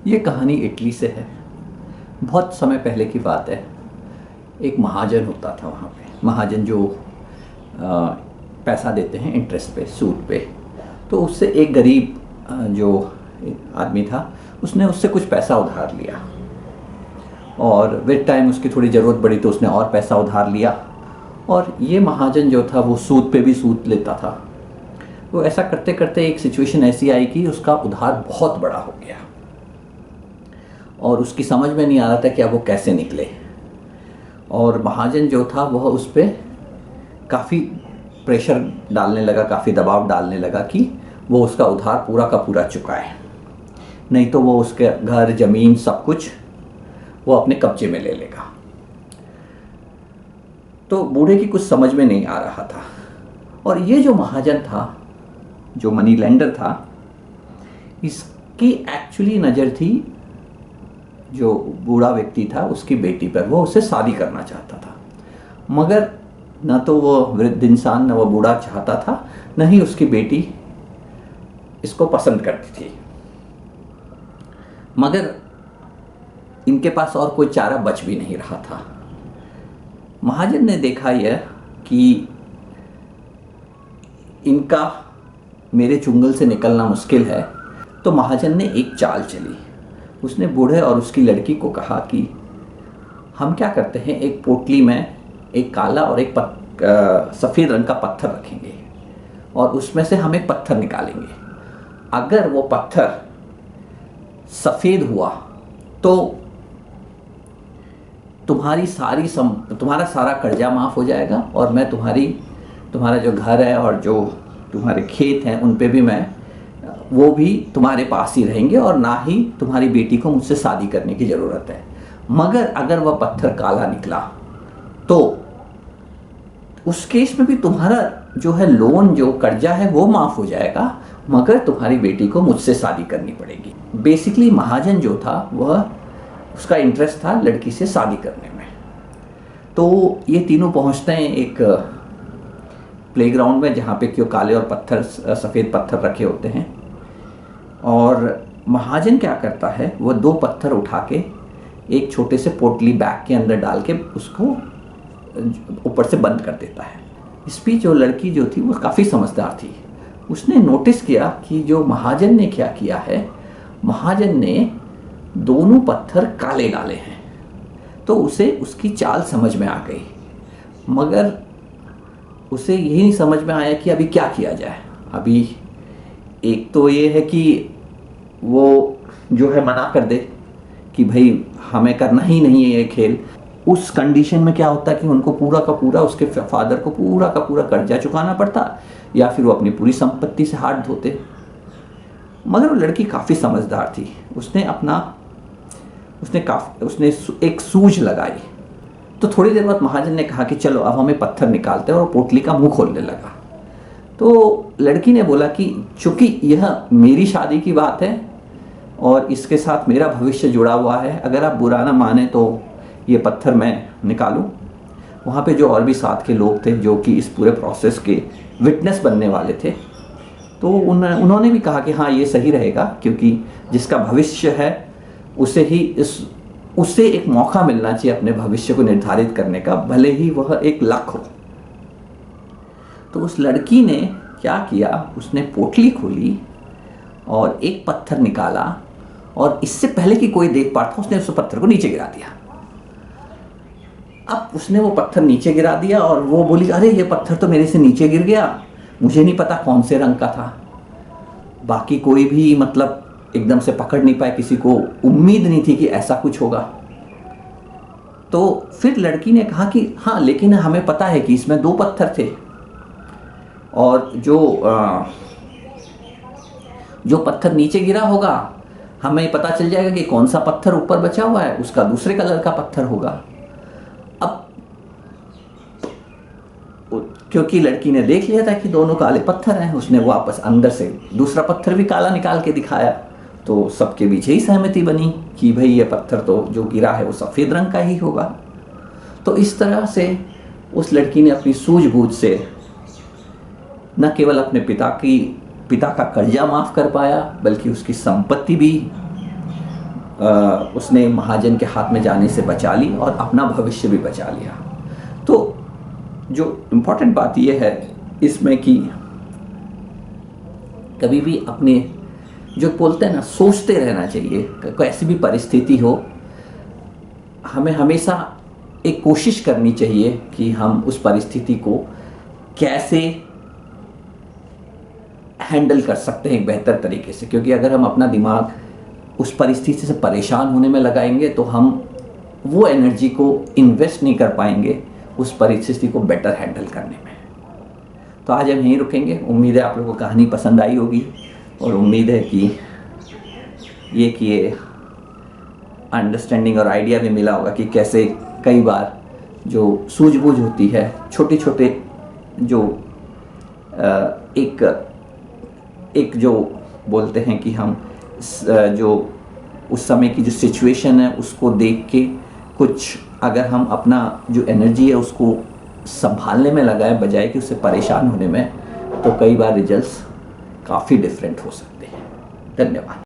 ये कहानी इटली से है। बहुत समय पहले की बात है। एक महाजन होता था वहाँ पे। महाजन जो पैसा देते हैं इंटरेस्ट पे, सूद पे। तो उससे एक गरीब जो आदमी था, उसने उससे कुछ पैसा उधार लिया और विद टाइम उसकी थोड़ी ज़रूरत पड़ी तो उसने और पैसा उधार लिया। और ये महाजन जो था वो सूद पे भी सूद लेता था। तो ऐसा करते करते एक सिचुएशन ऐसी आई कि उसका उधार बहुत बड़ा हो गया और उसकी समझ में नहीं आ रहा था कि अब वो कैसे निकले। और महाजन जो था वह उस पर काफ़ी प्रेशर डालने लगा, काफ़ी दबाव डालने लगा कि वो उसका उधार पूरा का पूरा चुकाए, नहीं तो वो उसके घर ज़मीन सब कुछ वो अपने कब्जे में ले लेगा। तो बूढ़े की कुछ समझ में नहीं आ रहा था। और ये जो महाजन था, जो मनी लेंडर था, इसकी एक्चुअली नज़र थी जो बूढ़ा व्यक्ति था उसकी बेटी पर। वो उससे शादी करना चाहता था, मगर न तो वो वृद्ध इंसान, न वो बूढ़ा चाहता था, न ही उसकी बेटी इसको पसंद करती थी। मगर इनके पास और कोई चारा बच भी नहीं रहा था। महाजन ने देखा यह कि इनका मेरे चुंगल से निकलना मुश्किल है, तो महाजन ने एक चाल चली। उसने बूढ़े और उसकी लड़की को कहा कि हम क्या करते हैं, एक पोटली में एक काला और एक सफ़ेद रंग का पत्थर रखेंगे और उसमें से हम एक पत्थर निकालेंगे। अगर वो पत्थर सफ़ेद हुआ तो तुम्हारा सारा कर्जा माफ़ हो जाएगा और मैं तुम्हारा जो घर है और जो तुम्हारे खेत हैं उन पे भी वो भी तुम्हारे पास ही रहेंगे और ना ही तुम्हारी बेटी को मुझसे शादी करने की ज़रूरत है। मगर अगर वह पत्थर काला निकला तो उस केस में भी तुम्हारा जो है लोन, जो कर्जा है वो माफ़ हो जाएगा, मगर तुम्हारी बेटी को मुझसे शादी करनी पड़ेगी। बेसिकली महाजन जो था वह उसका इंटरेस्ट था लड़की से शादी करने में। तो ये तीनों पहुंचते हैं एक प्लेग्राउंड में जहाँ पे क्यों काले और सफ़ेद पत्थर रखे होते हैं। और महाजन क्या करता है, वह 2 पत्थर उठा के एक छोटे से पोटली बैग के अंदर डाल के उसको ऊपर से बंद कर देता है। इस बीच जो लड़की जो थी वो काफ़ी समझदार थी। उसने नोटिस किया कि जो महाजन ने क्या किया है, महाजन ने दोनों पत्थर काले डाले हैं। तो उसे उसकी चाल समझ में आ गई, मगर उसे यही नहीं समझ में आया कि अभी क्या किया जाए। अभी एक तो ये है कि वो जो है मना कर दे कि भाई हमें करना ही नहीं है ये खेल। उस कंडीशन में क्या होता कि उनको पूरा का पूरा, उसके फादर को पूरा का पूरा कर्जा चुकाना पड़ता या फिर वो अपनी पूरी संपत्ति से हाथ धोते। मगर वो लड़की काफ़ी समझदार थी। उसने एक सूझ लगाई। तो थोड़ी देर बाद महाजन ने कहा कि चलो अब हमें पत्थर निकालते हैं, और पोटली का मुंह खोलने लगा। तो लड़की ने बोला कि चूंकि यह मेरी शादी की बात है और इसके साथ मेरा भविष्य जुड़ा हुआ है, अगर आप बुरा ना माने तो ये पत्थर मैं निकालूं। वहाँ पे जो और भी साथ के लोग थे जो कि इस पूरे प्रोसेस के विटनेस बनने वाले थे, तो उन्होंने भी कहा कि हाँ ये सही रहेगा, क्योंकि जिसका भविष्य है उसे एक मौका मिलना चाहिए अपने भविष्य को निर्धारित करने का, भले ही वह एक लक हो। तो उस लड़की ने क्या किया, उसने पोटली खोली और एक पत्थर निकाला और इससे पहले कि कोई देख पाता उसने उस पत्थर को नीचे गिरा दिया। अब उसने वो पत्थर नीचे गिरा दिया और वो बोली, अरे ये पत्थर तो मेरे से नीचे गिर गया, मुझे नहीं पता कौन से रंग का था। बाकी कोई भी एकदम से पकड़ नहीं पाए, किसी को उम्मीद नहीं थी कि ऐसा कुछ होगा। तो फिर लड़की ने कहा कि हाँ लेकिन हमें पता है कि इसमें 2 पत्थर थे और जो पत्थर नीचे गिरा होगा हमें पता चल जाएगा कि कौन सा पत्थर ऊपर बचा हुआ है, उसका दूसरे कलर का पत्थर होगा। अब क्योंकि लड़की ने देख लिया था कि दोनों काले पत्थर हैं, उसने वापस अंदर से दूसरा पत्थर भी काला निकाल के दिखाया। तो सबके बीच ही सहमति बनी कि भाई ये पत्थर तो जो गिरा है वो सफ़ेद रंग का ही होगा। तो इस तरह से उस लड़की ने अपनी सूझबूझ से न केवल अपने पिता का कर्जा माफ़ कर पाया, बल्कि उसकी संपत्ति भी उसने महाजन के हाथ में जाने से बचा ली और अपना भविष्य भी बचा लिया। तो जो इम्पोर्टेंट बात यह है इसमें कि कभी भी अपने जो बोलते हैं ना, सोचते रहना चाहिए। कोई ऐसी भी परिस्थिति हो, हमें हमेशा एक कोशिश करनी चाहिए कि हम उस परिस्थिति को कैसे हैंडल कर सकते हैं एक बेहतर तरीके से। क्योंकि अगर हम अपना दिमाग उस परिस्थिति से परेशान होने में लगाएंगे तो हम वो एनर्जी को इन्वेस्ट नहीं कर पाएंगे उस परिस्थिति को बेटर हैंडल करने में। तो आज हम यहीं रुकेंगे। उम्मीद है आप लोगों को कहानी पसंद आई होगी और उम्मीद है कि ये अंडरस्टैंडिंग और आइडिया भी मिला होगा कि कैसे कई बार जो सूझबूझ होती है, छोटे छोटे जो एक जो बोलते हैं कि हम जो उस समय की जो सिचुएशन है उसको देख के कुछ अगर हम अपना जो एनर्जी है उसको संभालने में लगाए बजाय कि उससे परेशान होने में, तो कई बार रिजल्ट्स काफ़ी डिफरेंट हो सकते हैं। धन्यवाद।